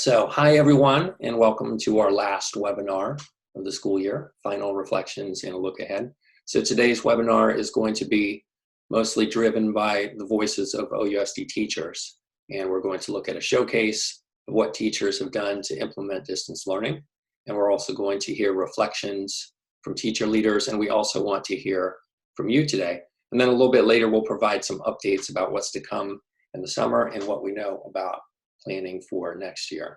So hi everyone, and welcome to our last webinar of the school year, Final Reflections and a Look Ahead. So today's webinar is going to be mostly driven by the voices of OUSD teachers. And we're going to look at a showcase of what teachers have done to implement distance learning. And we're also going to hear reflections from teacher leaders, and we also want to hear from you today. And then a little bit later, we'll provide some updates about what's to come in the summer and what we know about planning for next year.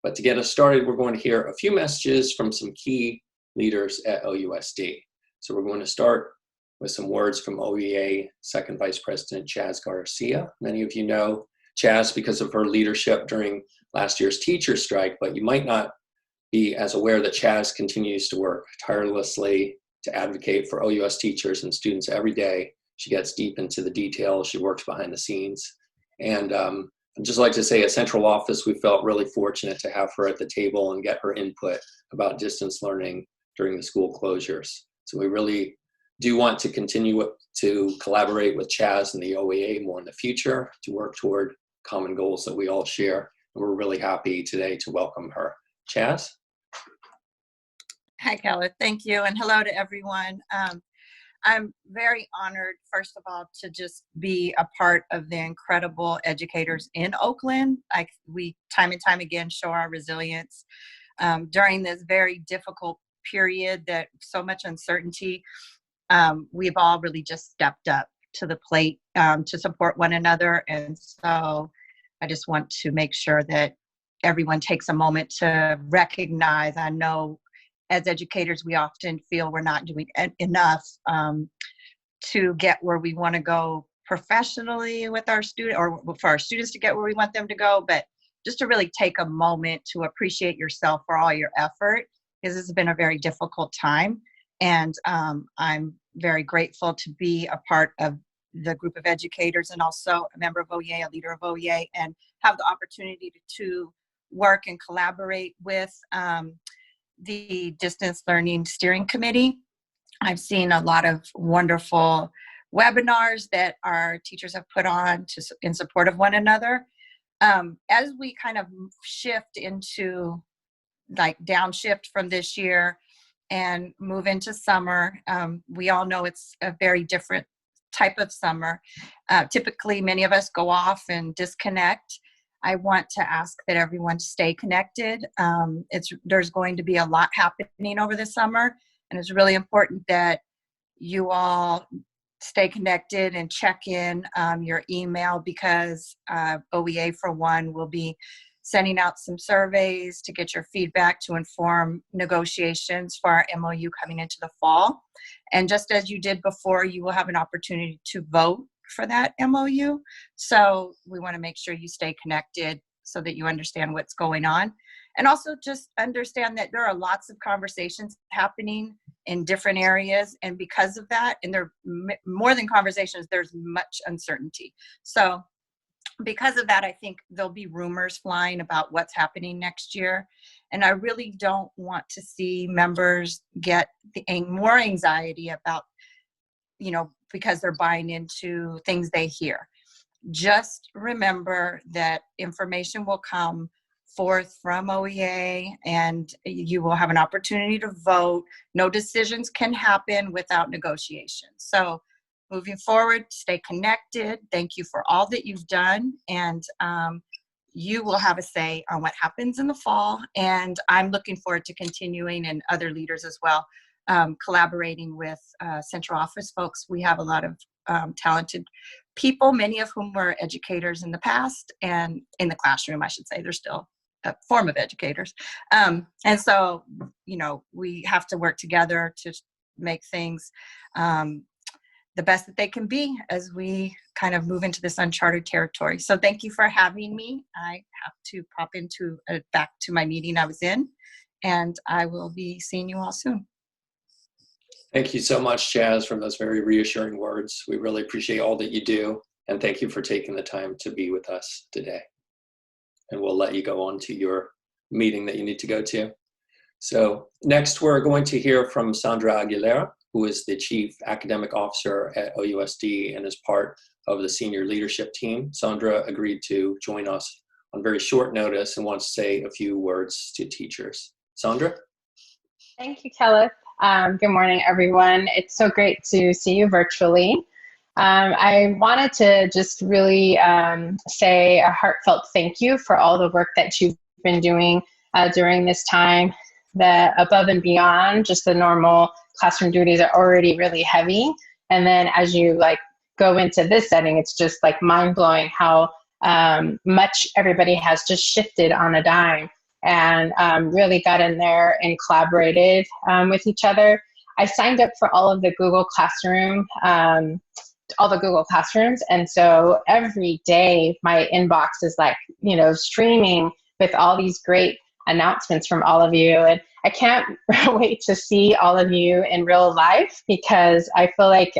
But to get us started, we're going to hear a few messages from some key leaders at OUSD. So we're going to start with some words from OEA Second Vice President Chaz Garcia. Many of you know Chaz because of her leadership during last year's teacher strike, but you might not be as aware that Chaz continues to work tirelessly to advocate for OUS teachers and students every day. She gets deep into the details, she works behind the scenes. And I'd just like to say at Central Office, we felt really fortunate to have her at the table and get her input about distance learning during the school closures. So we really do want to continue to collaborate with Chaz and the OEA more in the future to work toward common goals that we all share. And we're really happy today to welcome her. Chaz? Hi, Kyla. Thank you. And hello to everyone. I'm very honored, first of all, to just be a part of the incredible educators in Oakland. We time and time again show our resilience during this very difficult period that so much uncertainty. We've all really just stepped up to the plate to support one another. And so I just want to make sure that everyone takes a moment to recognize, I know as educators, we often feel we're not doing enough to get where we want to go professionally with our students, or for our students to get where we want them to go, but just to really take a moment to appreciate yourself for all your effort, because this has been a very difficult time. And I'm very grateful to be a part of the group of educators and also a member of OEA, a leader of OEA, and have the opportunity to work and collaborate with the Distance Learning Steering Committee. I've seen a lot of wonderful webinars that our teachers have put on in support of one another. As we kind of shift into downshift from this year and move into summer, we all know it's a very different type of summer. Typically, many of us go off and disconnect. I want to ask that everyone stay connected. There's going to be a lot happening over the summer, and it's really important that you all stay connected and check in your email, because OEA, for one, will be sending out some surveys to get your feedback to inform negotiations for our MOU coming into the fall. And just as you did before, you will have an opportunity to vote for that MOU. So we want to make sure you stay connected so that you understand what's going on. And also just understand that there are lots of conversations happening in different areas. And because of that, and there are more than conversations, there's much uncertainty. So because of that, I think there'll be rumors flying about what's happening next year. And I really don't want to see members get more anxiety about, because they're buying into things they hear. Just remember that information will come forth from OEA and you will have an opportunity to vote. No decisions can happen without negotiation. So moving forward, stay connected. Thank you for all that you've done. And you will have a say on what happens in the fall. And I'm looking forward to continuing, and other leaders as well, collaborating with Central Office folks. We have a lot of talented people, many of whom were educators in the past, and in the classroom, I should say. They're still a form of educators. And so, we have to work together to make things the best that they can be as we kind of move into this uncharted territory. So thank you for having me. I have to pop back to my meeting I was in, and I will be seeing you all soon. Thank you so much, Chaz, for those very reassuring words. We really appreciate all that you do, and thank you for taking the time to be with us today. And we'll let you go on to your meeting that you need to go to. So next, we're going to hear from Sandra Aguilera, who is the Chief Academic Officer at OUSD and is part of the senior leadership team. Sandra agreed to join us on very short notice and wants to say a few words to teachers. Sandra? Thank you, Kyla. Good morning, everyone. It's so great to see you virtually. I wanted to just really say a heartfelt thank you for all the work that you've been doing during this time. The above and beyond just the normal classroom duties are already really heavy. And then as you go into this setting, it's just mind-blowing how much everybody has just shifted on a dime and really got in there and collaborated with each other. I signed up for all the Google Classrooms, and so every day my inbox is streaming with all these great announcements from all of you, and I can't wait to see all of you in real life, because I feel like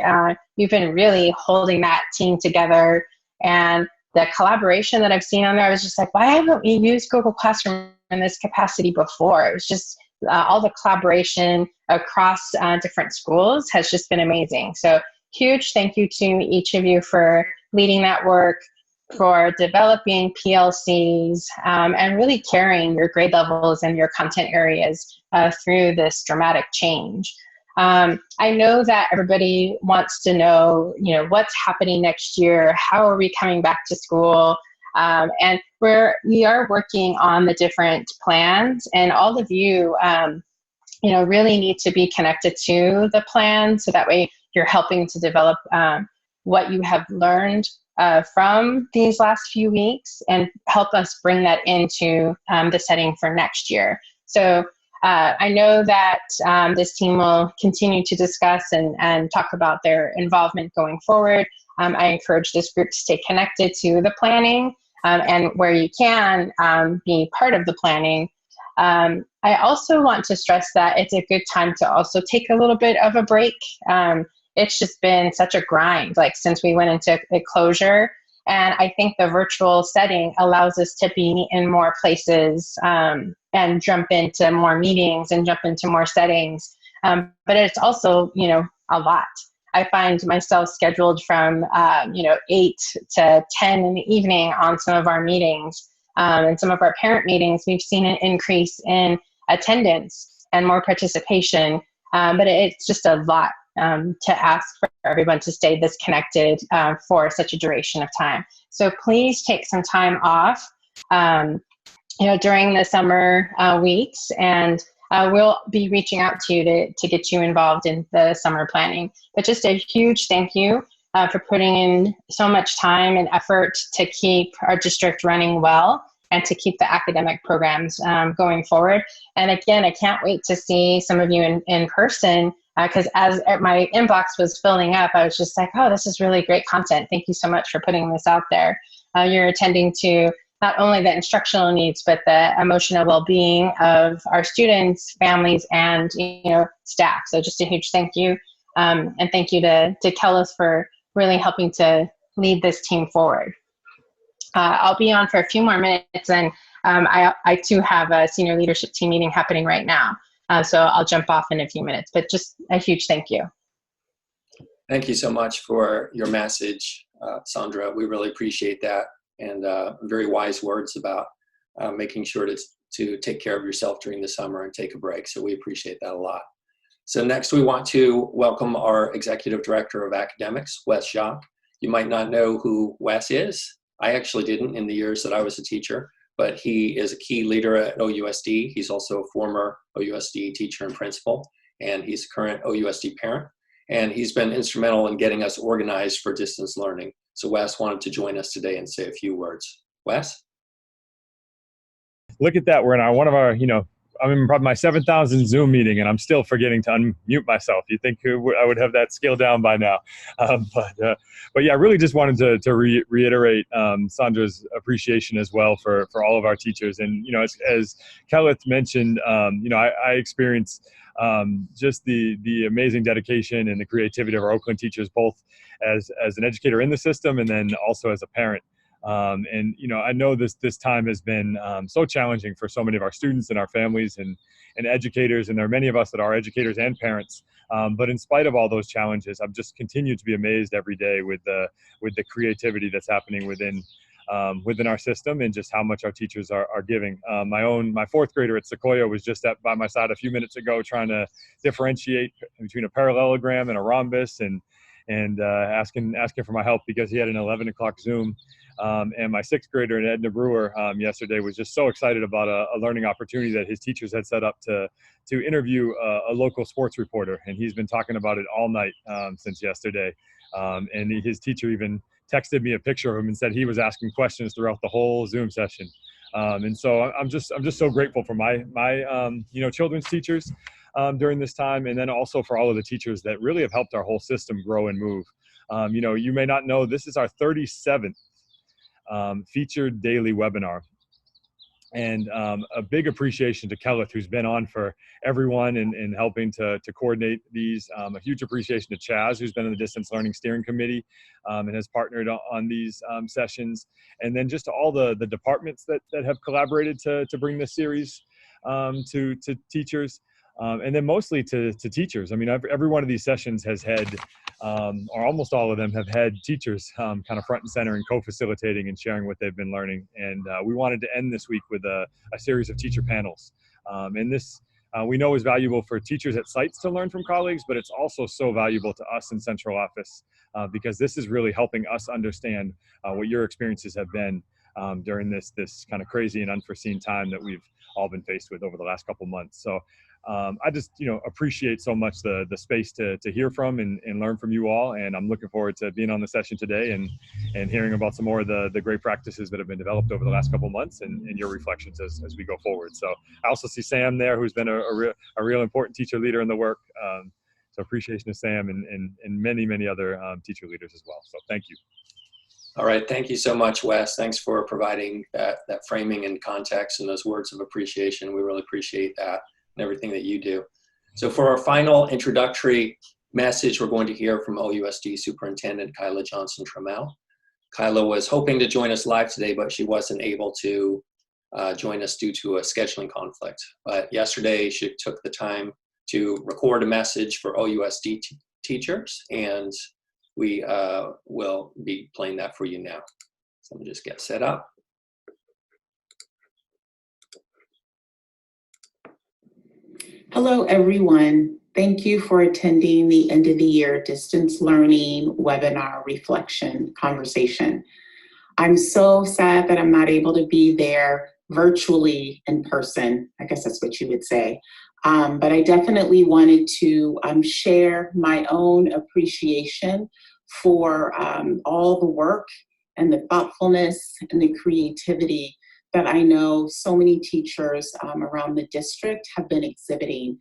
you've been really holding that team together, and the collaboration that I've seen on there, I was just like, why haven't we used Google Classroom in this capacity before? It was just all the collaboration across different schools has just been amazing. So huge thank you to each of you for leading that work, for developing PLCs, and really carrying your grade levels and your content areas through this dramatic change. I know that everybody wants to know, what's happening next year, how are we coming back to school, and we are working on the different plans, and all of you, really need to be connected to the plan, so that way you're helping to develop what you have learned from these last few weeks and help us bring that into the setting for next year. So I know that this team will continue to discuss and talk about their involvement going forward. I encourage this group to stay connected to the planning and where you can be part of the planning. I also want to stress that it's a good time to also take a little bit of a break. It's just been such a grind, since we went into a closure. And I think the virtual setting allows us to be in more places and jump into more meetings and jump into more settings. But it's also, a lot. I find myself scheduled from, 8 to 10 in the evening on some of our meetings. And some of our parent meetings, we've seen an increase in attendance and more participation. But it's just a lot to ask for everyone to stay this connected for such a duration of time. So please take some time off, during the summer weeks, and we'll be reaching out to you to get you involved in the summer planning. But just a huge thank you for putting in so much time and effort to keep our district running well and to keep the academic programs going forward. And again, I can't wait to see some of you in person, because as my inbox was filling up, I was just like, oh, this is really great content. Thank you so much for putting this out there. You're attending to not only the instructional needs, but the emotional well-being of our students, families, and staff. So just a huge thank you. And thank you to Kyla for really helping to lead this team forward. I'll be on for a few more minutes, and I too have a senior leadership team meeting happening right now. So I'll jump off in a few minutes, but just a huge thank you. Thank you so much for your message, Sandra. We really appreciate that, and very wise words about making sure to take care of yourself during the summer and take a break. So we appreciate that a lot. So next we want to welcome our Executive Director of Academics, Wes Jacques. You might not know who Wes is. I actually didn't in the years that I was a teacher, but he is a key leader at OUSD. He's also a former OUSD teacher and principal, and he's a current OUSD parent. And he's been instrumental in getting us organized for distance learning. So Wes wanted to join us today and say a few words. Wes? Look at that. We're in one of our, I'm in probably my 7,000 Zoom meeting, and I'm still forgetting to unmute myself. You'd think I would have that scaled down by now. But yeah, I really just wanted to reiterate Sandra's appreciation as well for all of our teachers. And, as Kyla mentioned, I experienced just the amazing dedication and the creativity of our Oakland teachers, both as an educator in the system and then also as a parent. And I know this time has been so challenging for so many of our students and our families and educators, and there are many of us that are educators and parents. But in spite of all those challenges, I've just continued to be amazed every day with the creativity that's happening within within our system and just how much our teachers are giving. My fourth grader at Sequoia was just by my side a few minutes ago trying to differentiate between a parallelogram and a rhombus and asking for my help because he had an 11 o'clock Zoom. And my sixth grader, Edna Brewer, yesterday was just so excited about a learning opportunity that his teachers had set up to interview a local sports reporter. And he's been talking about it all night since yesterday. And his teacher even texted me a picture of him and said he was asking questions throughout the whole Zoom session. And so I'm just so grateful for my children's teachers during this time, and then also for all of the teachers that really have helped our whole system grow and move. You may not know, this is our 37th featured daily webinar. And a big appreciation to Kyla, who's been on for everyone and helping to coordinate these. A huge appreciation to Chaz, who's been in the Distance Learning Steering Committee and has partnered on these sessions. And then just to all the departments that have collaborated to bring this series to teachers. And then mostly to teachers. I mean, every one of these sessions has had, or almost all of them have had teachers kind of front and center and co-facilitating and sharing what they've been learning. And we wanted to end this week with a series of teacher panels. And this we know is valuable for teachers at sites to learn from colleagues, but it's also so valuable to us in central office because this is really helping us understand what your experiences have been during this kind of crazy and unforeseen time that we've all been faced with over the last couple months. So I just, appreciate so much the space to hear from and learn from you all. And I'm looking forward to being on the session today and hearing about some more of the great practices that have been developed over the last couple months and your reflections as we go forward. So I also see Sam there, who's been a real important teacher leader in the work. So appreciation to Sam and many, many other teacher leaders as well. So thank you. All right, thank you so much, Wes. Thanks for providing that framing and context and those words of appreciation. We really appreciate that and everything that you do. So for our final introductory message, we're going to hear from OUSD Superintendent Kyla Johnson-Trammell. Kyla was hoping to join us live today, but she wasn't able to join us due to a scheduling conflict. But yesterday, she took the time to record a message for OUSD teachers, and we will be playing that for you now. So let me just get set up. Hello, everyone. Thank you for attending the end of the year distance learning webinar reflection conversation. I'm so sad that I'm not able to be there virtually in person. I guess that's what you would say. But I definitely wanted to share my own appreciation for all the work and the thoughtfulness and the creativity that I know so many teachers around the district have been exhibiting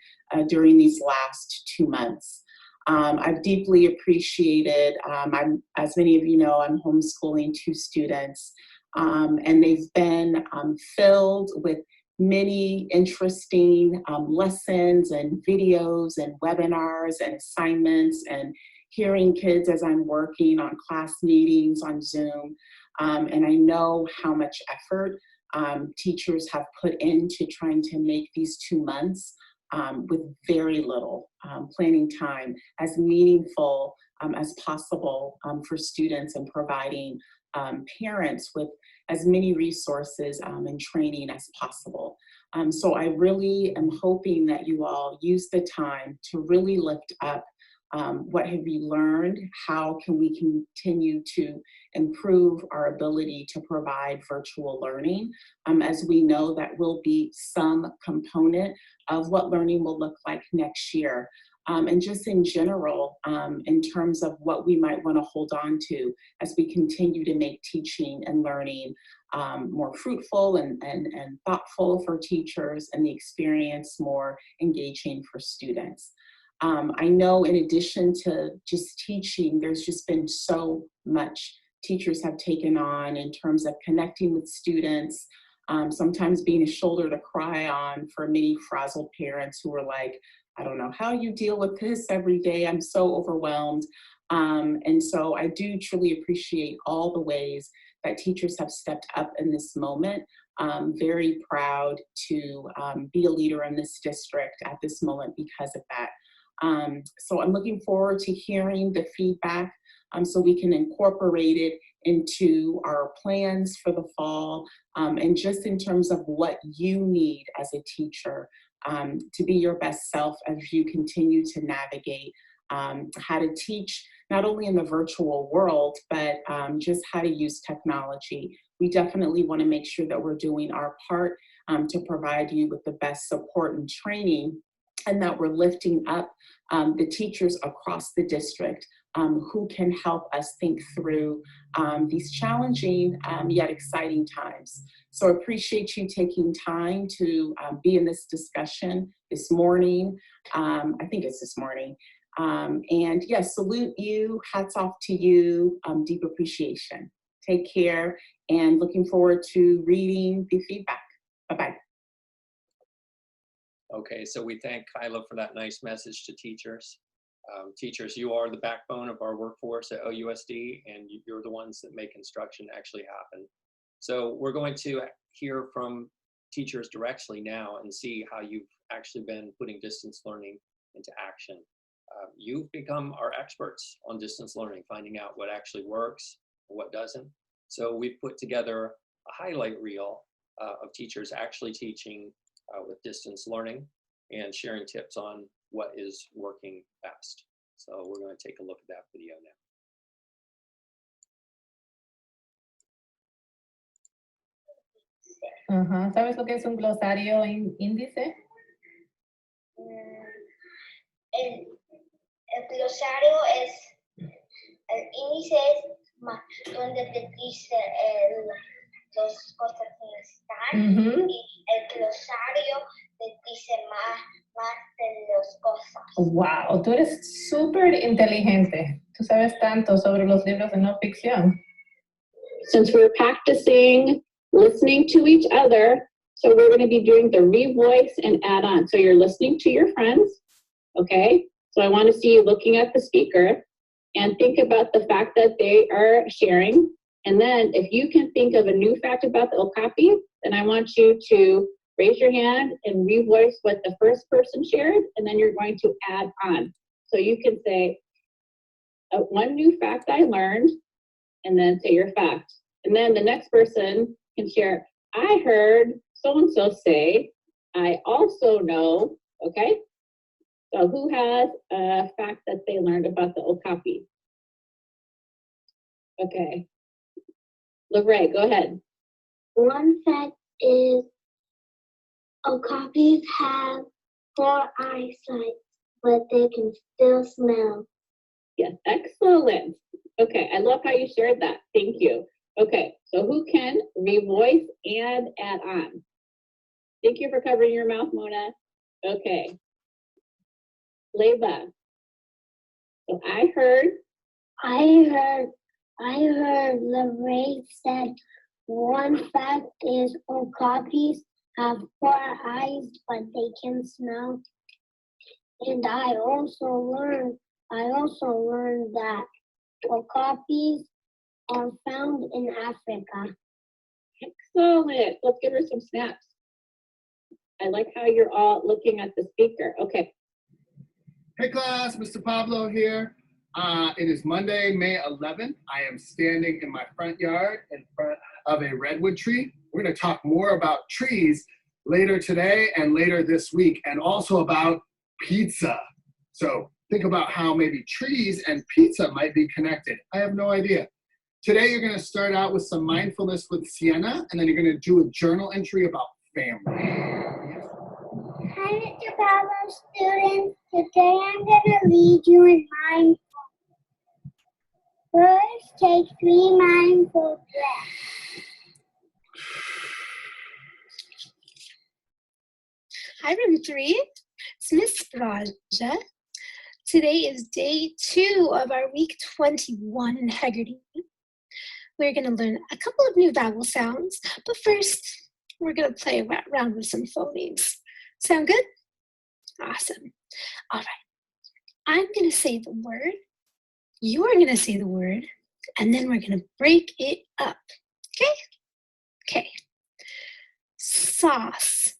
during these last 2 months. I've deeply appreciated, as many of you know, I'm homeschooling 2 students, and they've been filled with many interesting lessons and videos and webinars and assignments and hearing kids as I'm working on class meetings on Zoom. And I know how much effort teachers have put into trying to make these 2 months with very little planning time as meaningful as possible for students and providing parents with as many resources and training as possible. So I really am hoping that you all use the time to really lift up what have we learned? How can we continue to improve our ability to provide virtual learning? As we know, that will be some component of what learning will look like next year. And just in general, in terms of what we might want to hold on to as we continue to make teaching and learning more fruitful and thoughtful for teachers and the experience more engaging for students. I know in addition to just teaching, there's just been so much teachers have taken on in terms of connecting with students, sometimes being a shoulder to cry on for many frazzled parents who are like, I don't know how you deal with this every day. I'm so overwhelmed. And so I do truly appreciate all the ways that teachers have stepped up in this moment. Very proud to be a leader in this district at this moment because of that. So I'm looking forward to hearing the feedback so we can incorporate it into our plans for the fall, and just in terms of what you need as a teacher to be your best self as you continue to navigate how to teach, not only in the virtual world, but just how to use technology. We definitely want to make sure that we're doing our part to provide you with the best support and training, and that we're lifting up the teachers across the district who can help us think through these challenging yet exciting times. So I appreciate you taking time to be in this discussion this morning. I think it's this morning. And yes, salute you, hats off to you, deep appreciation. Take care, and looking forward to reading the feedback. Bye-bye. Okay, so we thank Kyla for that nice message to teachers. Teachers, you are the backbone of our workforce at OUSD, and you're the ones that make instruction actually happen. So we're going to hear from teachers directly now and see how you've actually been putting distance learning into action. You've become our experts on distance learning, finding out what actually works and what doesn't. So we've put together a highlight reel of teachers actually teaching with distance learning and sharing tips on what is working best. So we're going to take a look at that video now. ¿Sabes lo que es un glosario índice? El glosario es, el índice es donde te dice las cosas que están, y el glosario te dice más de las cosas. Wow, tú eres súper inteligente. Tú sabes tanto sobre los libros de no ficción. Since we're practicing listening to each other, so we're going to be doing the revoice and add on. So you're listening to your friends, okay? So I want to see you looking at the speaker and think about the fact that they are sharing. And then if you can think of a new fact about the Okapi, then I want you to raise your hand and revoice what the first person shared, and then you're going to add on. So you can say, one new fact I learned, and then say your fact. And then the next person can share, I heard so-and-so say, I also know, okay? So who has a fact that they learned about the Okapi? Okay. Lorraine, go ahead. One fact is okapis have 4 eyesight, but they can still smell. Yes, excellent. Okay, I love how you shared that. Thank you. Okay, so who can revoice and add on? Thank you for covering your mouth, Mona. Okay. Leva. So I heard Lorraine said one fact is okapis have 4 eyes, but they can smell. And I also learned that okapis are found in Africa. excellent. Let's give her some snaps. I like how you're all looking at the speaker. Okay. Hey class, Mr. Pablo here. It is Monday, May 11th. I am standing in my front yard in front of a redwood tree. We're going to talk more about trees later today and later this week, and also about pizza. So think about how maybe trees and pizza might be connected. I have no idea. Today you're going to start out with some mindfulness with Sienna, and then you're going to do a journal entry about family. Hi, Mr. Pablo students. Today I'm going to lead you in mindfulness. First, take 3 mindful breaths. Hi, room 3. It's Miss Raja. Today is day 2 of our week 21 in Haggerty. We're going to learn a couple of new vowel sounds, but first, we're going to play around with some phonemes. Sound good? Awesome. All right. I'm going to say the word. You're going to say the word. And then we're going to break it up. Okay? Okay. Sauce.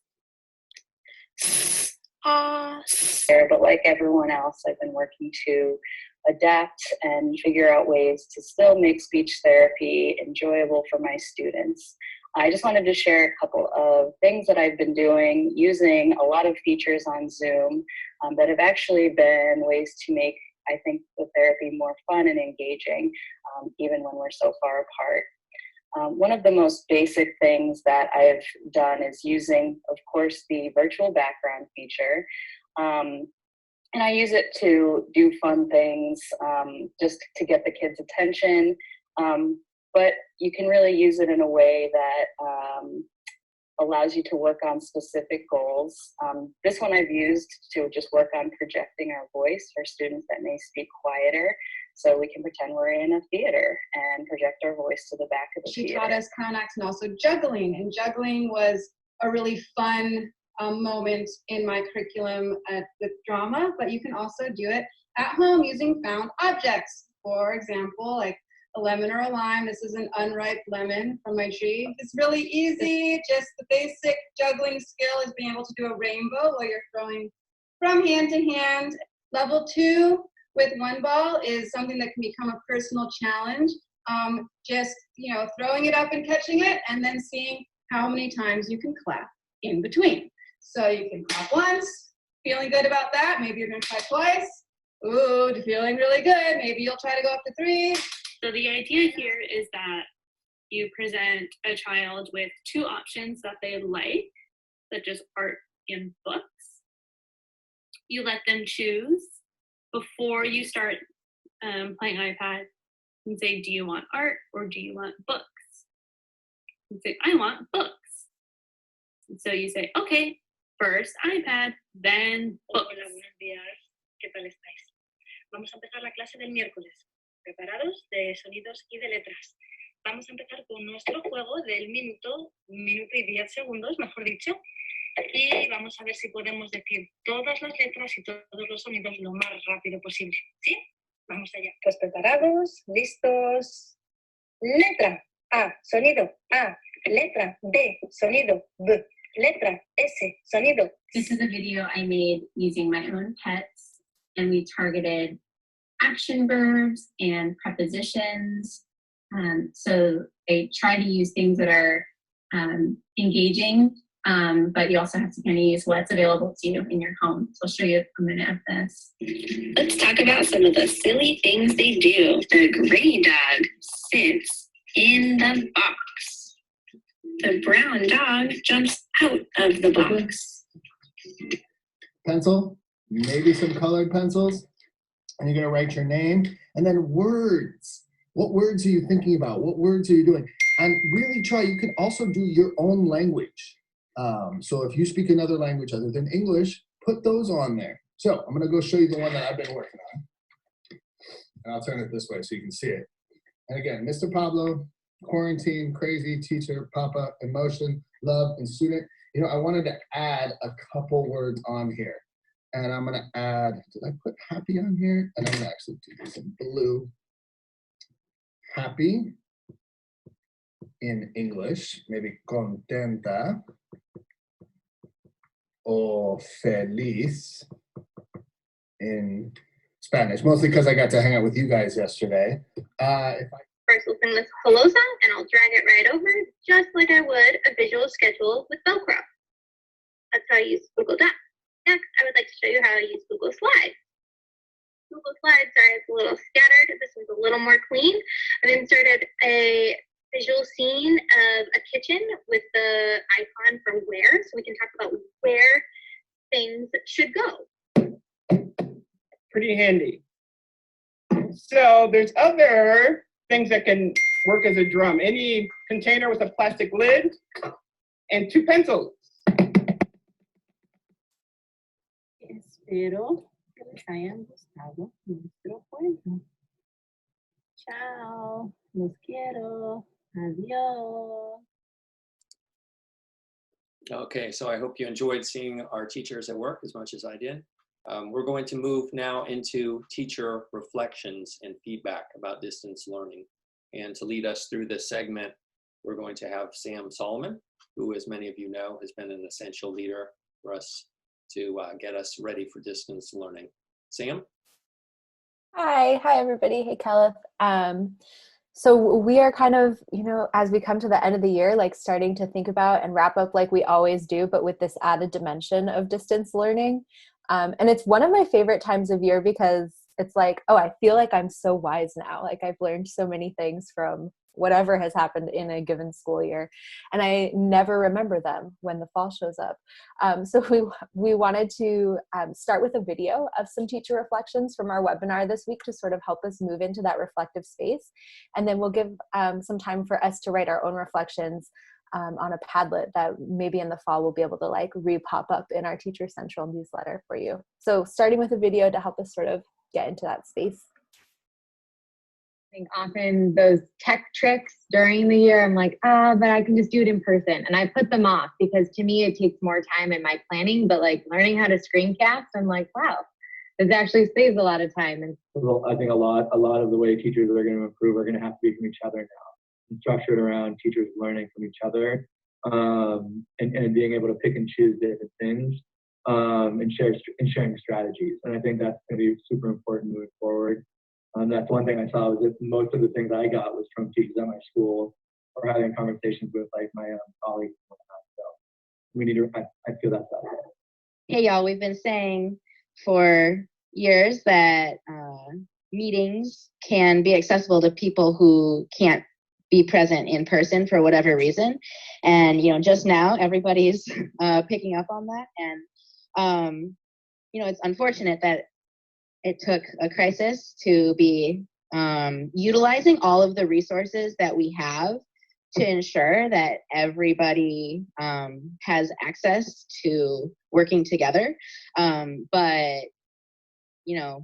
Sauce. But like everyone else, I've been working to adapt and figure out ways to still make speech therapy enjoyable for my students. I just wanted to share a couple of things that I've been doing using a lot of features on Zoom that have actually been ways to make, I think, the therapy more fun and engaging, even when we're so far apart. One of the most basic things that I've done is using, of course, the virtual background feature. And I use it to do fun things, just to get the kids' attention. But you can really use it in a way that allows you to work on specific goals. This one I've used to just work on projecting our voice for students that may speak quieter. So we can pretend we're in a theater and project our voice to the back of the theater. She taught us clown acts and also juggling. And juggling was a really fun moment in my curriculum with drama, but you can also do it at home using found objects. For example, like a lemon or a lime. This is an unripe lemon from my tree. It's really easy. Just the basic juggling skill is being able to do a rainbow while you're throwing from hand to hand. Level 2 with one ball is something that can become a personal challenge. Just, throwing it up and catching it and then seeing how many times you can clap in between. So you can clap once, feeling good about that. Maybe you're gonna try twice. Ooh, feeling really good. Maybe you'll try to go up to 3. So the idea here is that you present a child with 2 options that they like, such as art and books. You let them choose before you start playing iPad and say, do you want art or do you want books? And say, I want books. And so you say, okay, first iPad, then books. Hola, buenos días. ¿Qué tal estáis? Vamos a empezar la clase del miércoles. ¿Preparados? De sonidos y de letras. Vamos a empezar con nuestro juego del minuto y 10 segundos, mejor dicho. Y vamos a ver si podemos decir todas las letras y todos los sonidos lo más rápido posible. ¿Sí? Vamos allá. Pues preparados, listos. Letra A, sonido A. Letra B, sonido B. Letra S, sonido. This is a video I made using my own pets, and we targeted action verbs and prepositions. So I try to use things that are engaging, but you also have to kind of use what's available to you in your home. So I'll show you a minute of this. Let's talk about some of the silly things they do. The gray dog sits in the box. The brown dog jumps out of the box. Pencil, maybe some colored pencils, and you're gonna write your name, and then words. What words are you thinking about? What words are you doing? And really try, you can also do your own language. So if you speak another language other than English, put those on there. So I'm gonna go show you the one that I've been working on. And I'll turn it this way so you can see it. And again, Mr. Pablo, quarantine, crazy, teacher, papa, emotion, love, and student. I wanted to add a couple words on here. And I'm gonna add, did I put happy on here? And I'm gonna actually do this in blue. Happy in English, maybe contenta or feliz in Spanish, mostly because I got to hang out with you guys yesterday. First, open this hello sign, and I'll drag it right over, just like I would a visual schedule with Velcro. That's how I use Google Docs. Next, I would like to show you how I use Google Slides. Google Slides are a little scattered. This one's a little more clean. I've inserted a visual scene of a kitchen with the icon for where, so we can talk about where things should go. Pretty handy. So there's other things that can work as a drum. Any container with a plastic lid and 2 pencils. Espero que les hayan gustado nuestro juego. Chao, los quiero, adiós. Okay, so I hope you enjoyed seeing our teachers at work as much as I did. We're going to move now into teacher reflections and feedback about distance learning. And to lead us through this segment, we're going to have Sam Solomon, who, as many of you know, has been an essential leader for us to get us ready for distance learning. Sam? Hi everybody. Hey Kyla. So we are kind of, as we come to the end of the year, like starting to think about and wrap up like we always do, but with this added dimension of distance learning. And it's one of my favorite times of year because it's like, oh, I feel like I'm so wise now. Like I've learned so many things from whatever has happened in a given school year. And I never remember them when the fall shows up. So we wanted to start with a video of some teacher reflections from our webinar this week to sort of help us move into that reflective space. And then we'll give some time for us to write our own reflections on a Padlet that maybe in the fall we'll be able to like re-pop up in our Teacher Central newsletter for you. So starting with a video to help us sort of get into that space. I think often those tech tricks during the year, I'm like, but I can just do it in person. And I put them off because to me, it takes more time in my planning, but like learning how to screencast, I'm like, wow, this actually saves a lot of time. And I think a lot of the way teachers are going to improve are going to have to be from each other now, and structured around teachers learning from each other, and being able to pick and choose different things, and sharing strategies. And I think that's going to be super important moving forward. That's one thing I saw was that most of the things I got was from teachers at my school or having conversations with like my colleagues and whatnot. So we need to, I feel that's out there. Hey y'all, we've been saying for years that meetings can be accessible to people who can't be present in person for whatever reason. And, just now everybody's picking up on that. And, it's unfortunate that it took a crisis to be utilizing all of the resources that we have to ensure that everybody has access to working together. But,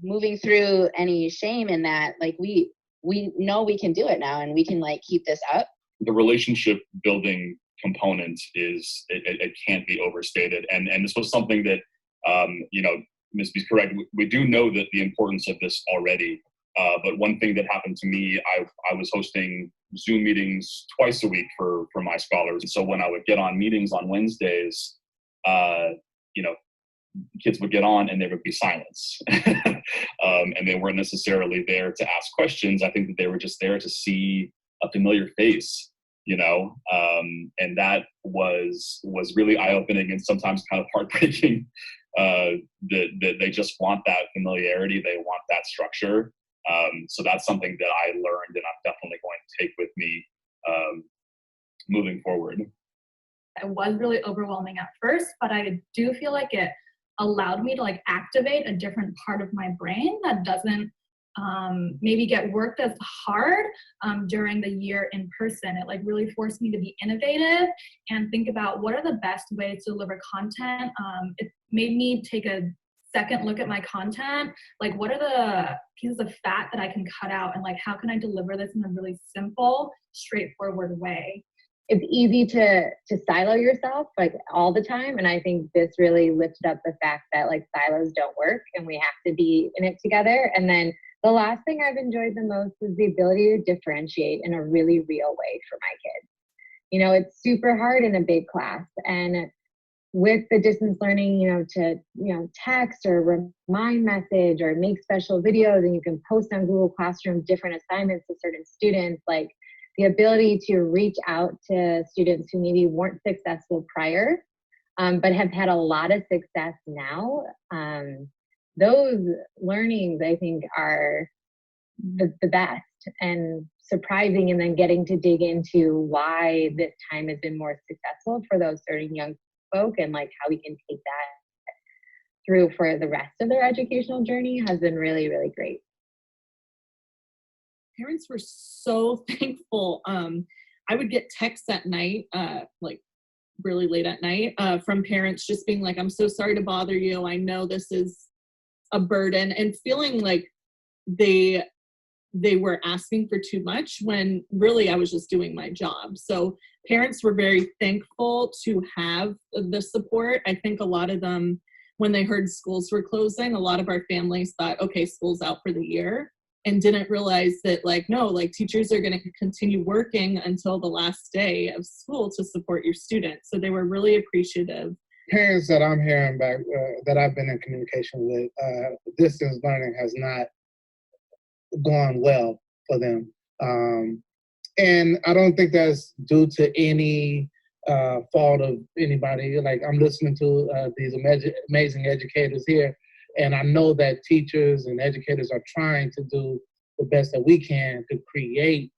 moving through any shame in that, like we know we can do it now and we can like keep this up. The relationship building component is, it can't be overstated. And this was something that, Ms. B's correct. We do know that the importance of this already. But one thing that happened to me, I was hosting Zoom meetings twice a week for my scholars. And so when I would get on meetings on Wednesdays, kids would get on and there would be silence. And they weren't necessarily there to ask questions. I think that they were just there to see a familiar face, and that was really eye-opening and sometimes kind of heartbreaking. That they just want that familiarity, they want that structure. So that's something that I learned and I'm definitely going to take with me moving forward. It was really overwhelming at first, but I do feel like it allowed me to like activate a different part of my brain that doesn't maybe get worked as hard during the year in person. It like really forced me to be innovative and think about what are the best ways to deliver content. It made me take a second look at my content, like what are the pieces of fat that I can cut out and like how can I deliver this in a really simple, straightforward way. It's easy to silo yourself like all the time. And I think this really lifted up the fact that like silos don't work and we have to be in it together. And then the last thing I've enjoyed the most is the ability to differentiate in a really real way for my kids. It's super hard in a big class. And with the distance learning, to text or remind message or make special videos and you can post on Google Classroom different assignments to certain students, like the ability to reach out to students who maybe weren't successful prior, but have had a lot of success now. Those learnings, I think, are the best and surprising, and then getting to dig into why this time has been more successful for those certain young folk and like how we can take that through for the rest of their educational journey has been really, really great. Parents were so thankful. I would get texts at night, like really late at night, from parents just being like, I'm so sorry to bother you. I know this is a burden, and feeling like they were asking for too much when really I was just doing my job. So parents were very thankful to have the support. I think a lot of them, when they heard schools were closing, a lot of our families thought, okay, school's out for the year, and didn't realize that like, no, like teachers are going to continue working until the last day of school to support your students. So they were really appreciative. Parents that I'm hearing back, that I've been in communication with, distance learning has not gone well for them. And I don't think that's due to any fault of anybody. Like, I'm listening to these amazing educators here, and I know that teachers and educators are trying to do the best that we can to create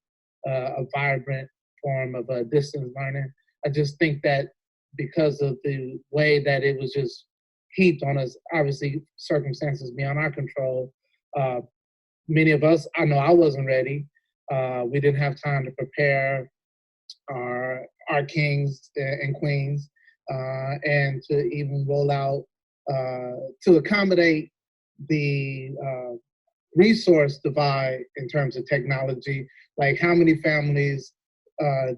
a vibrant form of distance learning. I just think that because of the way that it was just heaped on us, obviously circumstances beyond our control, many of us, I know I wasn't ready. We didn't have time to prepare our kings and queens, and to even roll out to accommodate the resource divide in terms of technology. Like, how many families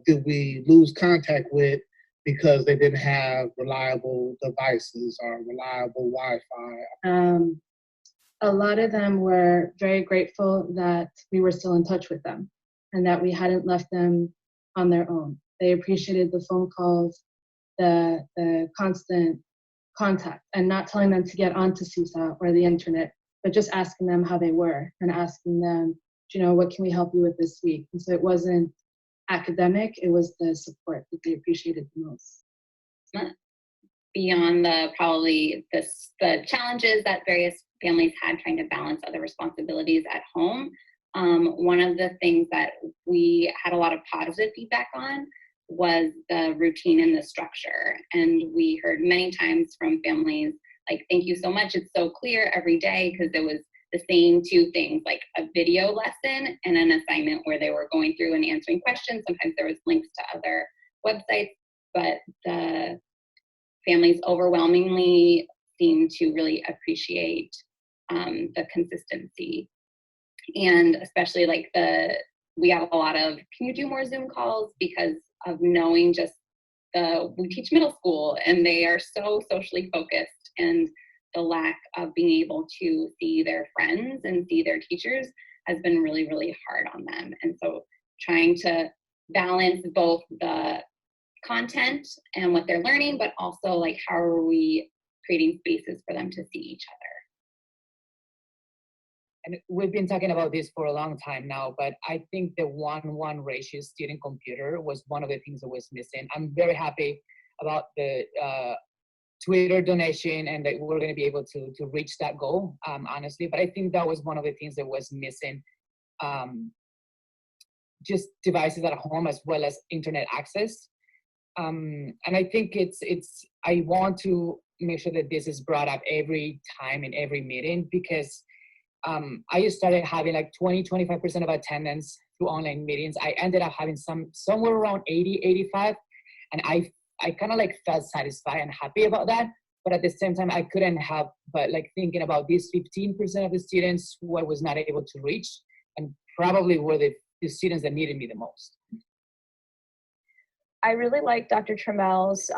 did we lose contact with because they didn't have reliable devices or reliable Wi-Fi? A lot of them were very grateful that we were still in touch with them and that we hadn't left them on their own. They appreciated the phone calls, the constant contact, and not telling them to get onto CSA or the internet, but just asking them how they were and asking them, what can we help you with this week? And so it wasn't academic, it was the support that they appreciated the most. Beyond the challenges that various families had trying to balance other responsibilities at home, one of the things that we had a lot of positive feedback on was the routine and the structure. And we heard many times from families like, thank you so much, it's so clear every day, because it was the same two things, like a video lesson and an assignment where they were going through and answering questions. Sometimes there was links to other websites, but the families overwhelmingly seem to really appreciate the consistency. And especially we have a lot of, can you do more Zoom calls? Because of knowing just we teach middle school and they are so socially focused, and the lack of being able to see their friends and see their teachers has been really, really hard on them. And so trying to balance both the content and what they're learning, but also how are we creating spaces for them to see each other. And we've been talking about this for a long time now, but I think the 1:1 ratio student computer was one of the things that was missing. I'm very happy about the Twitter donation and that we're going to be able to reach that goal, honestly. But I think that was one of the things that was missing. Just devices at home as well as internet access. And I think I want to make sure that this is brought up every time in every meeting, because I started having 20-25% of attendance through online meetings. I ended up having somewhere around 80-85, and I kind of felt satisfied and happy about that. But at the same time, I couldn't help but thinking about these 15% of the students who I was not able to reach, and probably were the students that needed me the most. I really like Dr. Trammell's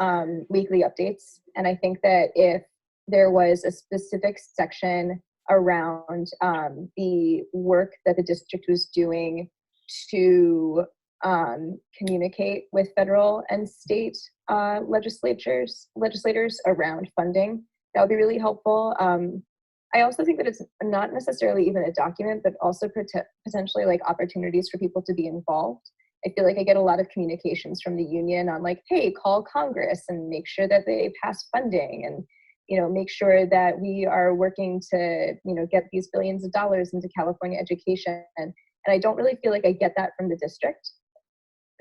weekly updates, and I think that if there was a specific section around the work that the district was doing to communicate with federal and state legislators around funding, that would be really helpful. I also think that it's not necessarily even a document, but also potentially opportunities for people to be involved. I feel like I get a lot of communications from the union on hey, call Congress and make sure that they pass funding, and make sure that we are working to get these billions of dollars into California education. And I don't really feel like I get that from the district.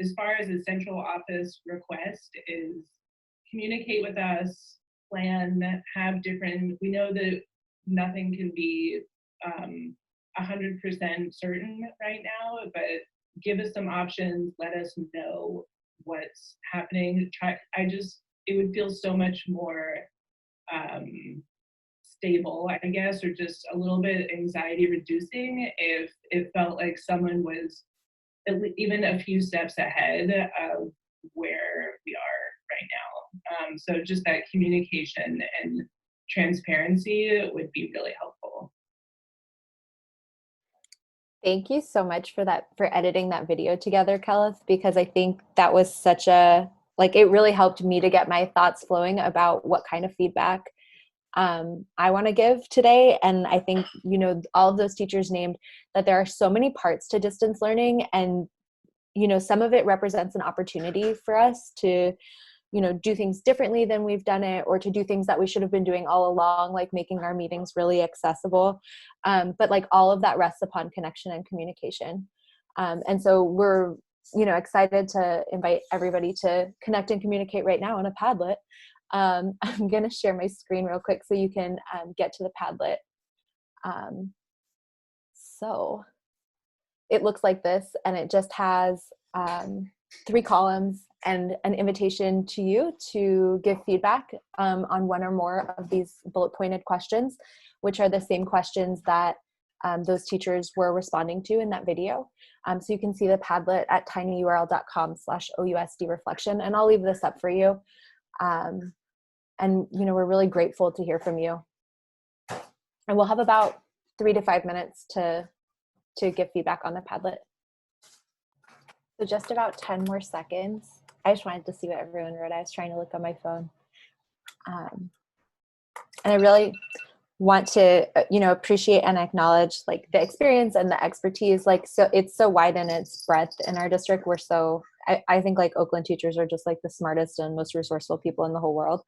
As far as the central office request is, communicate with us, plan, have different, we know that nothing can be 100% certain right now, but give us some options, let us know what's happening. It would feel so much more stable, I guess, or just a little bit anxiety reducing if it felt like someone was even a few steps ahead of where we are right now. So just that communication and transparency would be really helpful. Thank you so much for editing that video together, Kyla, because I think that was such it really helped me to get my thoughts flowing about what kind of feedback I want to give today. And I think, you know, all of those teachers named that there are so many parts to distance learning, and, you know, some of it represents an opportunity for us to, you know, do things differently than we've done it, or to do things that we should have been doing all along, like making our meetings really accessible. But like all of that rests upon connection and communication. And so we're, you know, excited to invite everybody to connect and communicate right now on a Padlet. I'm going to share my screen real quick so you can get to the Padlet. So it looks like this, and it just has 3 columns and an invitation to you to give feedback on one or more of these bullet pointed questions, which are the same questions that those teachers were responding to in that video. So you can see the Padlet at tinyurl.com/OUSD reflection, and I'll leave this up for you. And, you know, we're really grateful to hear from you. And we'll have about 3 to 5 minutes to give feedback on the Padlet. So just about 10 more seconds. I just wanted to see what everyone wrote. I was trying to look on my phone. And I really want to, you know, appreciate and acknowledge like the experience and the expertise. Like, so it's so wide in its breadth in our district. We're so, I think like Oakland teachers are just like the smartest and most resourceful people in the whole world.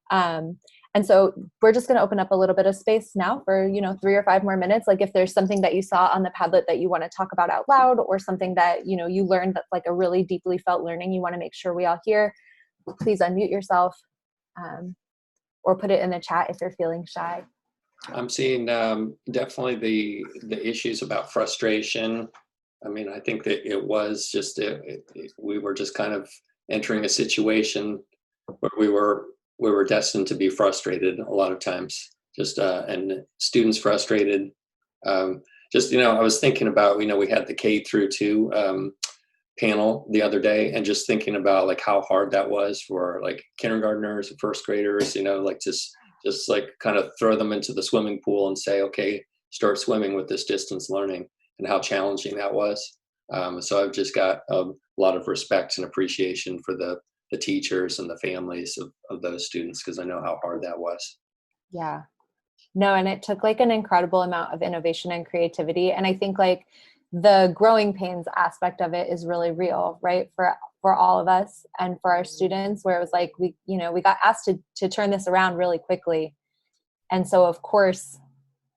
And so we're just going to open up a little bit of space now for, you know, 3 or 5 more minutes. Like if there's something that you saw on the Padlet that you want to talk about out loud, or something that, you know, you learned that's like a really deeply felt learning you want to make sure we all hear, please unmute yourself or put it in the chat if you're feeling shy. I'm seeing definitely the issues about frustration. I mean, I think that it was just, we were just kind of entering a situation where we were destined to be frustrated a lot of times, just and students frustrated. Just, you know, I was thinking about, you know, we had the K through 2 panel the other day, and just thinking about like how hard that was for like kindergartners and first graders, you know, like just like kind of throw them into the swimming pool and say, okay, start swimming with this distance learning, and how challenging that was. So I've just got a lot of respect and appreciation for the teachers and the families of those students, because I know how hard that was. Yeah. No, and it took like an incredible amount of innovation and creativity. And I think like the growing pains aspect of it is really real, right? For all of us and for our students, where it was like, we got asked to turn this around really quickly. And so of course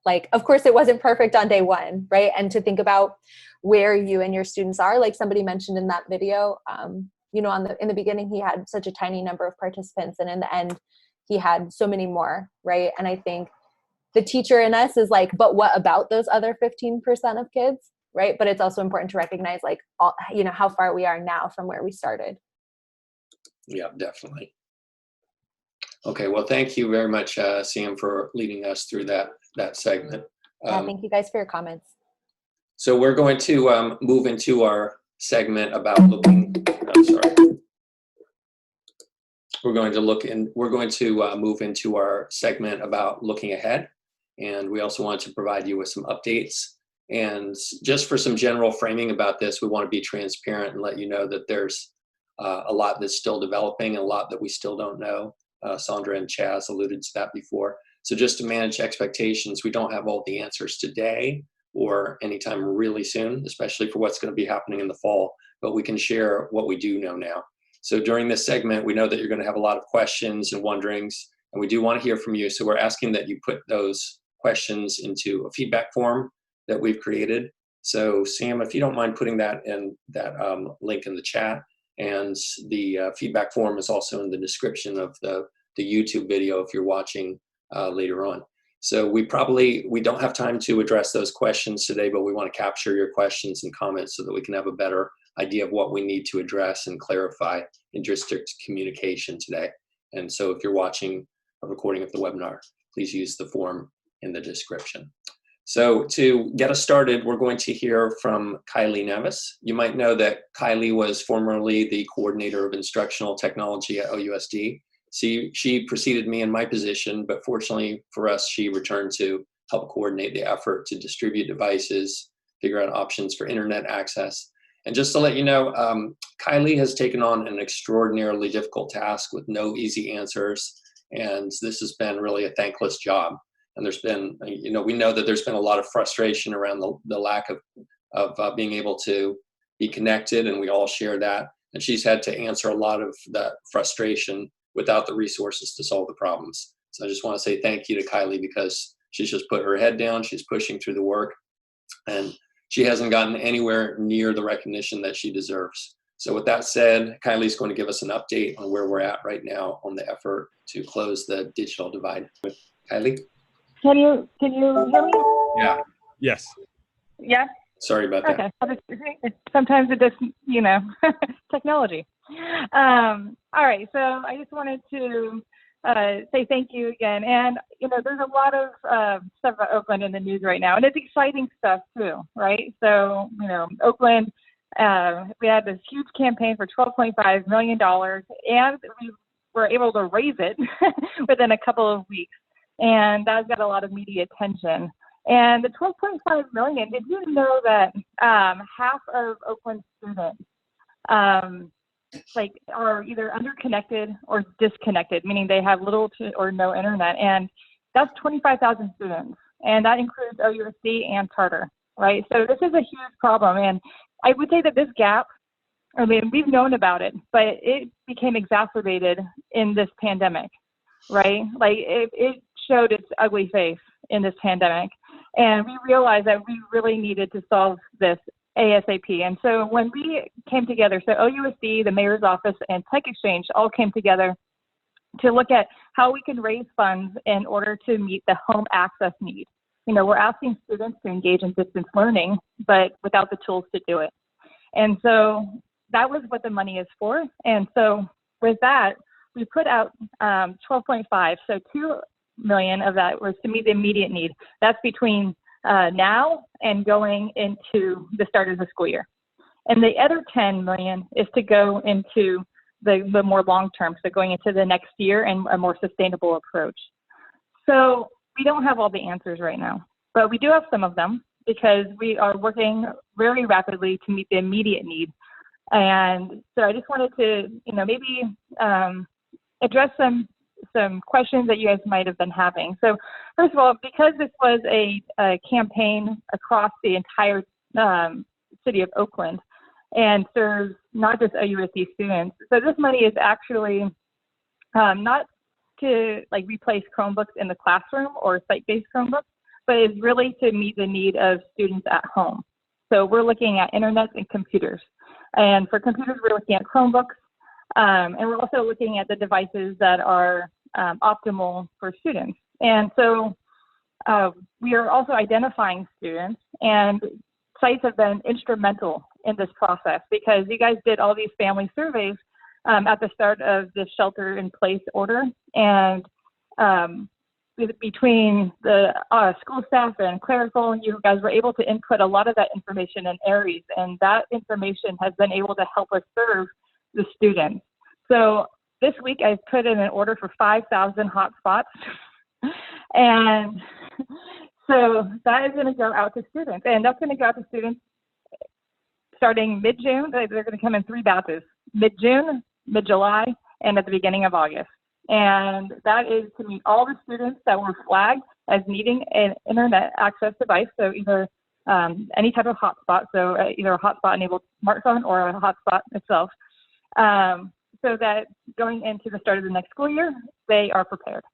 it wasn't perfect on day 1, right? And to think about where you and your students are, like somebody mentioned in that video, you know, in the beginning, he had such a tiny number of participants, and in the end, he had so many more, right? And I think the teacher in us is like, but what about those other 15% of kids, right? But it's also important to recognize like, all, you know, how far we are now from where we started. Yeah, definitely. Okay, well, thank you very much, Sam, for leading us through that segment. Yeah, thank you guys for your comments. So we're going to move into our segment about looking. I'm sorry. We're going to move into our segment about looking ahead, and we also want to provide you with some updates. And just for some general framing about this, we want to be transparent and let you know that there's a lot that's still developing and a lot that we still don't know. Sandra and Chaz alluded to that before. So just to manage expectations, we don't have all the answers today or anytime really soon, especially for what's going to be happening in the fall, but we can share what we do know now. So during this segment, we know that you're going to have a lot of questions and wonderings, and we do want to hear from you. So we're asking that you put those questions into a feedback form that we've created. So Sam, if you don't mind putting that in that link in the chat, and the feedback form is also in the description of the YouTube video if you're watching later on. So we don't have time to address those questions today, but we want to capture your questions and comments so that we can have a better idea of what we need to address and clarify in district communication today. And so if you're watching a recording of the webinar, please use the form in the description. So to get us started, we're going to hear from Kyla Nevis. You might know that Kyla was formerly the coordinator of instructional technology at OUSD. She preceded me in my position, but fortunately for us, she returned to help coordinate the effort to distribute devices, figure out options for internet access. And just to let you know, Kyla has taken on an extraordinarily difficult task with no easy answers. And this has been really a thankless job. And there's been, we know that there's been a lot of frustration around the lack of being able to be connected, and we all share that. And she's had to answer a lot of that frustration without the resources to solve the problems. So I just want to say thank you to Kyla, because she's just put her head down, she's pushing through the work, and she hasn't gotten anywhere near the recognition that she deserves. So with that said, Kylie's going to give us an update on where we're at right now on the effort to close the digital divide. Kylie? Can you hear me? Yeah. Yes. Yeah? Sorry about that. Okay. Sometimes it just, technology. All right. So I just wanted to say thank you again. And, there's a lot of stuff about Oakland in the news right now, and it's exciting stuff too, right? So, Oakland, we had this huge campaign for $12.5 million, and we were able to raise it within a couple of weeks. And that's got a lot of media attention. And the $12.5 million, did you know that half of Oakland students are either underconnected or disconnected, meaning they have little to or no internet? And that's 25,000 students. And that includes OUSD and charter, right? So this is a huge problem. And I would say that this gap, we've known about it, but it became exacerbated in this pandemic, right? It showed its ugly face in this pandemic. And we realized that we really needed to solve this ASAP. And so when we came together, so OUSD, the mayor's office, and Tech Exchange all came together to look at how we can raise funds in order to meet the home access need. We're asking students to engage in distance learning, but without the tools to do it. And so that was what the money is for. And so with that, we put out 12.5. So $2 million of that was to meet the immediate need. That's between now and going into the start of the school year. And the other 10 million is to go into the more long-term, so going into the next year and a more sustainable approach. So we don't have all the answers right now, but we do have some of them, because we are working very rapidly to meet the immediate need. And so I just wanted to, maybe address some questions that you guys might have been having. So first of all, because this was a campaign across the entire city of Oakland and serves not just OUSD students, so this money is actually not to replace Chromebooks in the classroom or site-based Chromebooks, but is really to meet the need of students at home. So we're looking at internet and computers. And for computers, we're looking at Chromebooks. And we're also looking at the devices that are optimal for students. And so we are also identifying students, and sites have been instrumental in this process, because you guys did all these family surveys at the start of the shelter-in-place order. And between the school staff and clerical, you guys were able to input a lot of that information in Aries, and that information has been able to help us serve the students. So this week I've put in an order for 5,000 hotspots, and so that is going to go out to students, and that's going to go out to students starting mid-June. They're going to come in 3 batches: mid-June, mid-July, and at the beginning of August. And that is to meet all the students that were flagged as needing an internet access device, so either any type of hotspot, so either a hotspot-enabled smartphone or a hotspot itself, so that going into the start of the next school year, they are prepared.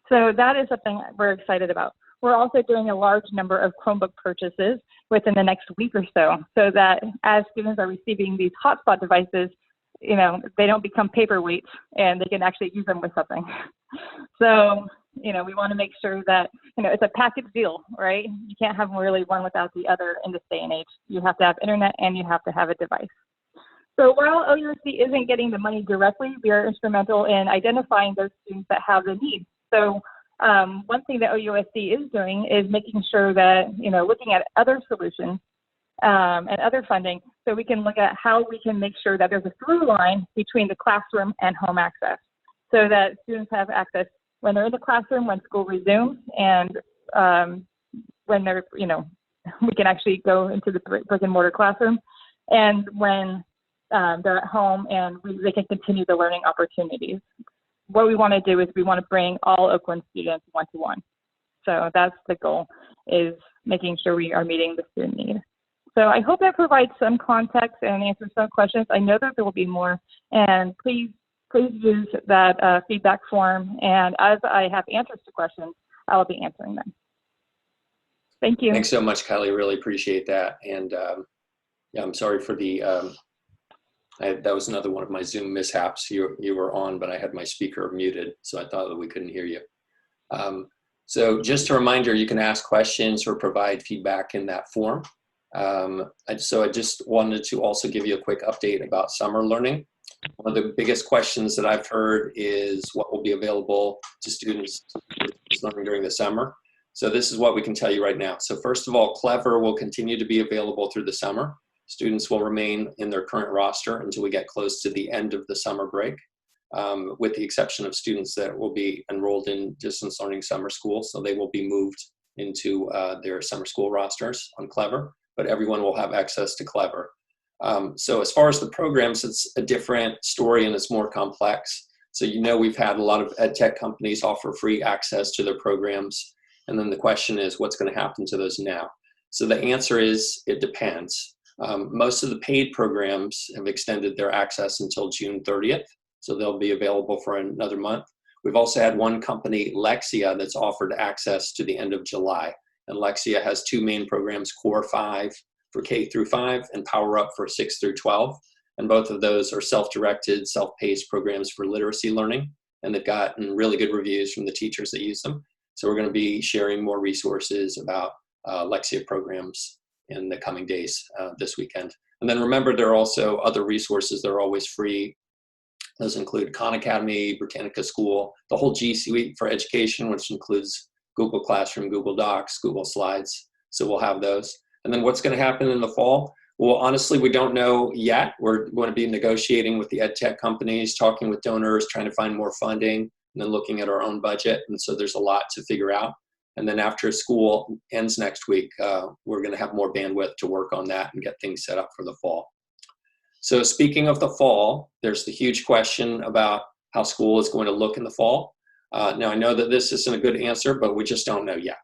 So that is something we're excited about. We're also doing a large number of Chromebook purchases within the next week or so that as students are receiving these hotspot devices, they don't become paperweights and they can actually use them with something. So, we want to make sure that, it's a package deal, right? You can't have really one without the other in this day and age. You have to have internet and you have to have a device. So while OUSD isn't getting the money directly, we are instrumental in identifying those students that have the need. So one thing that OUSD is doing is making sure that, looking at other solutions and other funding, so we can look at how we can make sure that there's a through line between the classroom and home access, so that students have access when they're in the classroom, when school resumes, and when they're, we can actually go into the brick and mortar classroom, and when they're at home and they can continue the learning opportunities. what we want to do is we want to bring all Oakland students one-to-one. So that's the goal, is making sure we are meeting the student need. So I hope that provides some context and answers some questions. I know that there will be more, and please use that feedback form. And as I have answers to questions, I will be answering them. Thank you. Thanks so much, Kylie. Really appreciate that. And yeah, I'm sorry for the, that was another one of my Zoom mishaps. You were on, but I had my speaker muted, so I thought that we couldn't hear you. So just a reminder, you can ask questions or provide feedback in that form. So I just wanted to also give you a quick update about summer learning. One of the biggest questions that I've heard is what will be available to students learning during the summer. So this is what we can tell you right now. So first of all, Clever will continue to be available through the summer. Students will remain in their current roster until we get close to the end of the summer break, with the exception of students that will be enrolled in distance learning summer school. So they will be moved into their summer school rosters on Clever, but everyone will have access to Clever. So as far as the programs, it's a different story and it's more complex. So we've had a lot of ed tech companies offer free access to their programs. And then the question is, what's going to happen to those now? So the answer is, it depends. Most of the paid programs have extended their access until June 30th. So they'll be available for another month. We've also had one company, Lexia, that's offered access to the end of July. And Lexia has two main programs, Core 5 for K through 5 and Power Up for 6 through 12. And both of those are self-directed, self-paced programs for literacy learning. And they've gotten really good reviews from the teachers that use them. So we're going to be sharing more resources about Lexia programs in the coming days this weekend. And then remember, there are also other resources that are always free. Those include Khan Academy, Britannica School, the whole G Suite for education, which includes Google Classroom, Google Docs, Google Slides. So we'll have those. And then what's going to happen in the fall? Well, honestly, we don't know yet. We're going to be negotiating with the ed tech companies, talking with donors, trying to find more funding, and then looking at our own budget. And so there's a lot to figure out. And then after school ends next week, we're going to have more bandwidth to work on that and get things set up for the fall. So speaking of the fall, there's the huge question about how school is going to look in the fall. Now, I know that this isn't a good answer, but we just don't know yet.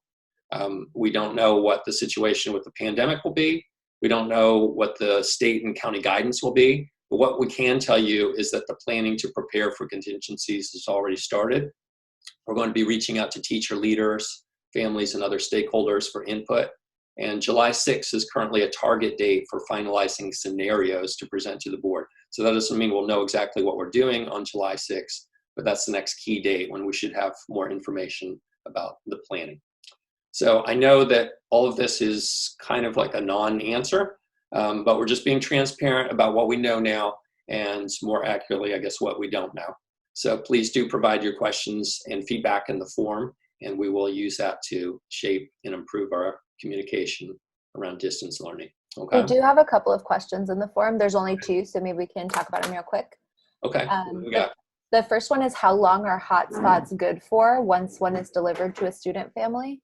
We don't know what the situation with the pandemic will be. We don't know what the state and county guidance will be. But what we can tell you is that the planning to prepare for contingencies has already started. We're going to be reaching out to teacher leaders, families, and other stakeholders for input. And July 6th is currently a target date for finalizing scenarios to present to the board. So that doesn't mean we'll know exactly what we're doing on July 6th, but that's the next key date when we should have more information about the planning. So I know that all of this is kind of like a non-answer, but we're just being transparent about what we know now and more accurately, I guess, what we don't know. So please do provide your questions and feedback in the form, and we will use that to shape and improve our communication around distance learning. Okay. We do have a couple of questions in the forum. There's only two, so maybe we can talk about them real quick. Okay. The first one is, how long are hotspots good for once one is delivered to a student family?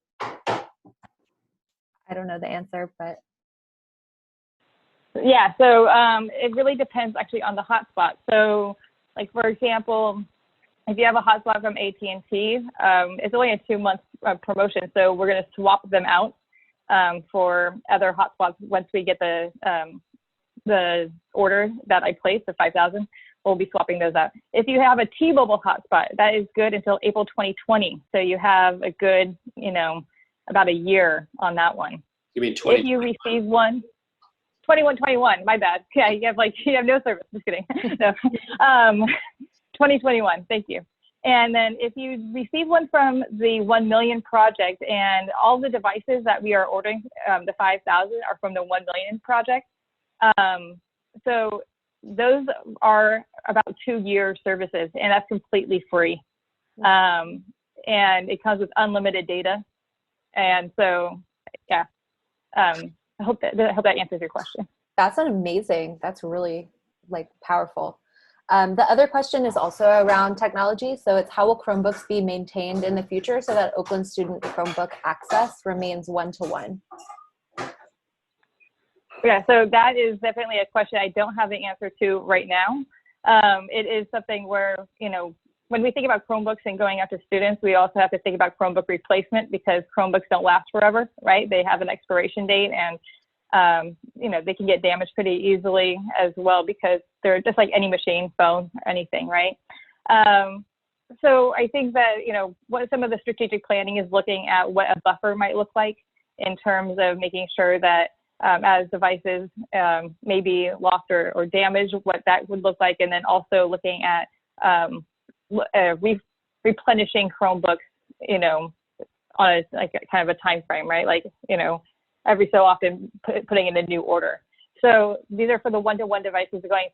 I don't know the answer, but. Yeah, so it really depends actually on the hotspot. So like, for example, if you have a hotspot from AT&T, it's only a 2-month promotion. So we're going to swap them out for other hotspots once we get the order that I placed, the 5,000. We'll be swapping those out. If you have a T-Mobile hotspot, that is good until April 2020. So you have a good, about a year on that one. You mean 20? If you receive one, 21, my bad. Yeah, you have no service. Just kidding. No. 2021, thank you. And then if you receive one from the 1 million project, and all the devices that we are ordering, the 5,000 are from the 1 million project. So those are about 2-year services, and that's completely free. And it comes with unlimited data. And so, yeah, I hope that answers your question. That's amazing. That's really powerful. The other question is also around technology. So it's, how will Chromebooks be maintained in the future so that Oakland student Chromebook access remains one-to-one? Yeah, so that is definitely a question I don't have the answer to right now. It is something where, when we think about Chromebooks and going out to students, we also have to think about Chromebook replacement, because Chromebooks don't last forever, right? They have an expiration date, and you know, they can get damaged pretty easily as well, because they're just like any machine, phone, or anything, right? So I think that, you know, what some of the strategic planning is looking at what a buffer might look like in terms of making sure that as devices may be lost or damaged, what that would look like, and then also looking at replenishing Chromebooks, you know, on a, like a kind of a time frame, right? Like, you know, every so often putting in a new order. So these are for the one-to-one devices going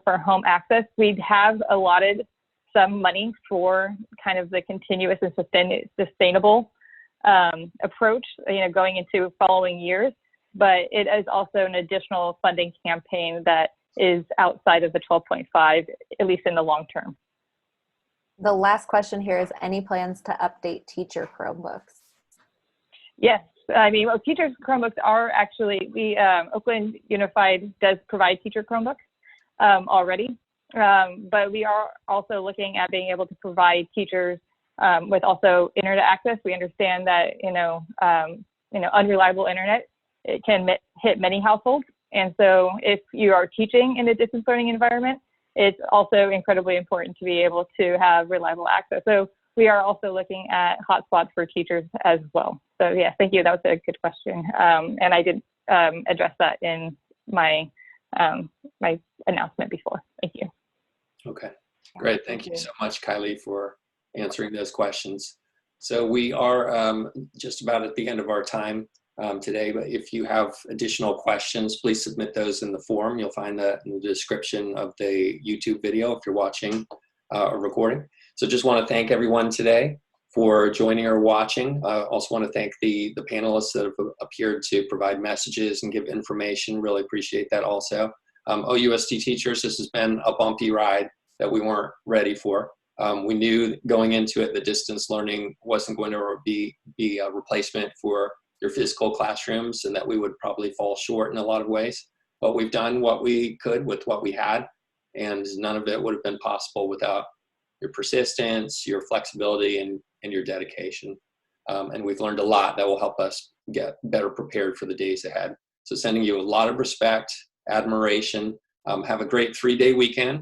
for home access. We have allotted some money for kind of the continuous and sustainable approach, you know, going into following years. But it is also an additional funding campaign that is outside of the 12.5, at least in the long term. The last question here is, any plans to update teacher Chromebooks? Yes, I mean, well, teachers Chromebooks are actually, Oakland Unified does provide teacher Chromebooks already, but we are also looking at being able to provide teachers with also internet access. We understand that, unreliable internet, it can hit many households. And so if you are teaching in a distance learning environment, it's also incredibly important to be able to have reliable access. So we are also looking at hotspots for teachers as well. So yeah, thank you. That was a good question. And I did address that in my my announcement before. Thank you. Okay, great. Thank you so much, Kylie, for answering those questions. So we are just about at the end of our time today, but if you have additional questions, please submit those in the form. You'll find that in the description of the YouTube video if you're watching a recording. So just want to thank everyone today for joining or watching. Also want to thank the panelists that have appeared to provide messages and give information. Really appreciate that also. OUSD teachers, this has been a bumpy ride that we weren't ready for. We knew going into it, the distance learning wasn't going to be a replacement for your physical classrooms, and that we would probably fall short in a lot of ways. But we've done what we could with what we had, and none of it would have been possible without your persistence, your flexibility, and your dedication. And we've learned a lot that will help us get better prepared for the days ahead. So sending you a lot of respect, admiration. Have a great 3-day weekend.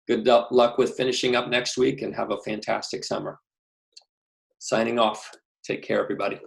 Good luck with finishing up next week, and have a fantastic summer. Signing off. Take care, everybody.